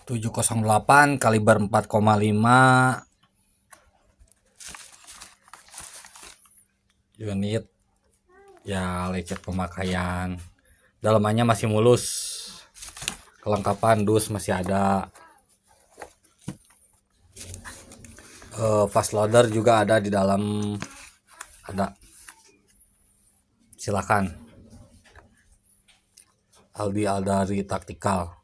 708 kaliber 4,5 unit ya, lecet pemakaian. Dalamannya masih mulus, kelengkapan dus masih ada, fast loader juga ada di dalam, ada. Silakan Aldi Aldari Taktikal.